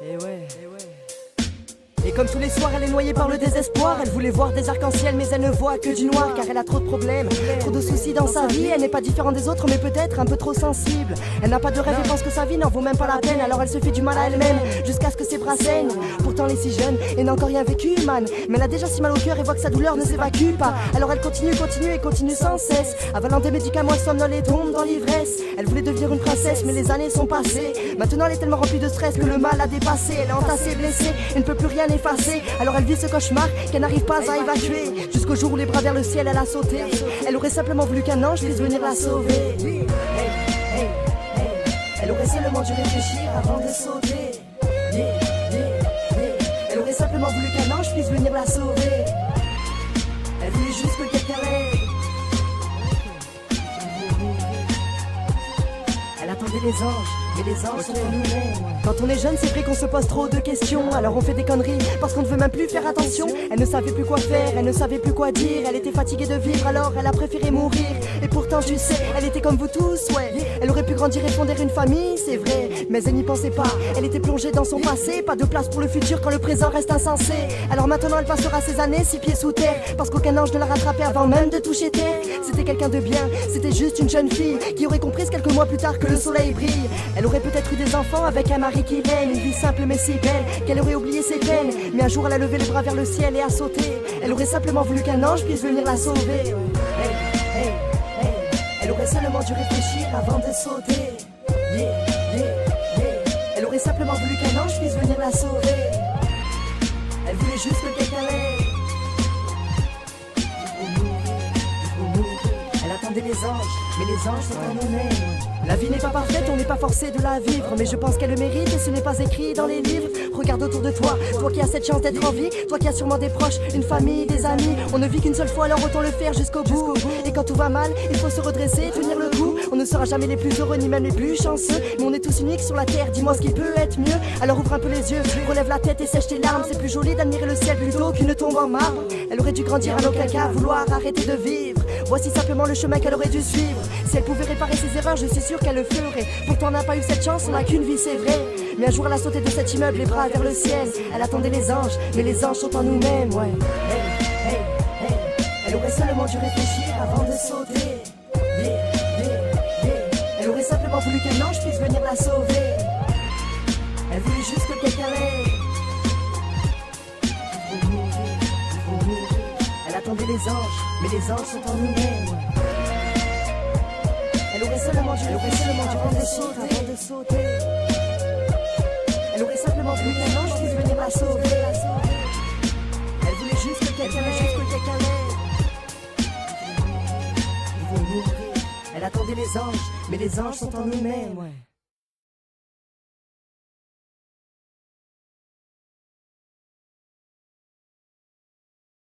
Et ouais. Et comme tous les soirs elle est noyée par le désespoir. Elle voulait voir des arcs-en-ciel mais elle ne voit que du noir. Car elle a trop de problèmes, trop de soucis dans sa vie. Elle n'est pas différente des autres mais peut-être un peu trop sensible. Elle n'a pas de rêve et pense que sa vie n'en vaut même pas la peine. Alors elle se fait du mal à elle-même jusqu'à ce que ses bras saignent. Pourtant elle est si jeune et n'a encore rien vécu, man. Mais elle a déjà si mal au cœur et voit que sa douleur ne s'évacue pas. Alors elle continue et continue sans cesse, avalant des médicaments, elle somnole et tombe dans l'ivresse. Elle voulait devenir une princesse mais les années sont passées. Maintenant elle est tellement remplie de stress que le mal a dépassé. Elle est entassée, blessée et ne peut plus rien effacer. Alors elle vit ce cauchemar qu'elle n'arrive pas à évacuer. Jusqu'au jour où les bras vers le ciel elle a sauté. Elle aurait simplement voulu qu'un ange puisse venir la sauver. Hey, hey, hey. Elle aurait seulement dû réfléchir avant de sauter. Elle aurait simplement voulu qu'un ange puisse venir la sauver. Elle voulait juste que quelqu'un l'aide. Elle attendait les anges, mais les anges sont en nous-mêmes. Quand on est jeune, c'est vrai qu'on se pose trop de questions. Alors on fait des conneries parce qu'on ne veut même plus faire attention. Elle ne savait plus quoi faire, elle ne savait plus quoi dire. Elle était fatiguée de vivre, alors elle a préféré mourir. Et pourtant tu sais, elle était comme vous tous, ouais. Elle aurait pu grandir et fonder une famille, c'est vrai, mais elle n'y pensait pas. Elle était plongée dans son passé, pas de place pour le futur quand le présent reste insensé. Alors maintenant elle passera ses années 6 pieds sous terre, parce qu'aucun ange ne l'a rattrapée avant même de toucher terre. C'était quelqu'un de bien, c'était juste une jeune fille qui aurait compris quelques mois plus tard que le soleil brille. Elle aurait peut-être eu des enfants avec un mari qui l'aime, une vie simple mais si belle qu'elle aurait oublié ses peines. Mais un jour elle a levé les bras vers le ciel et a sauté. Elle aurait simplement voulu qu'un ange puisse venir la sauver. Hey, hey, hey. Elle aurait seulement dû réfléchir avant de sauter. Elle aurait simplement voulu qu'un ange puisse venir la sauver. Elle voulait juste que quelqu'un l'aide. Elle attendait les anges, mais les anges sont en nous-mêmes. La vie n'est pas parfaite, on n'est pas forcé de la vivre, mais je pense qu'elle le mérite et ce n'est pas écrit dans les livres. Regarde autour de toi, toi qui as cette chance d'être en vie, toi qui as sûrement des proches, une famille, des amis. On ne vit qu'une seule fois, alors autant le faire jusqu'au bout. Et quand tout va mal, il faut se redresser, tenir le coup. On ne sera jamais les plus heureux ni même les plus chanceux, mais on est tous uniques sur la terre, dis-moi ce qui peut être mieux. Alors ouvre un peu les yeux, relève la tête et sèche tes larmes. C'est plus joli d'admirer le ciel plutôt qu'une tombe en marbre. Elle aurait dû grandir à aucun cas, vouloir arrêter de vivre. Voici simplement le chemin qu'elle aurait dû suivre. Si elle pouvait réparer ses erreurs, je suis sûr qu'elle le ferait. Pourtant on n'a pas eu cette chance, on n'a qu'une vie, c'est vrai. Mais un jour elle a sauté de cet immeuble, les bras vers le ciel. Elle attendait les anges, mais les anges sont en nous-mêmes, ouais. Hey, hey, hey. Elle aurait seulement dû réfléchir avant de sauter. Elle aurait simplement voulu qu'un ange puisse venir la sauver. Elle voulait juste que quelqu'un l'aide. Elle attendait les anges, mais les anges sont en nous-mêmes. Elle aurait seulement dû avant de sauter. Elle aurait simplement voulu qu'un ange puisse venir la sauver. Elle voulait juste que quelqu'un l'aide. Elle attendait les anges, mais les anges sont en nous-mêmes.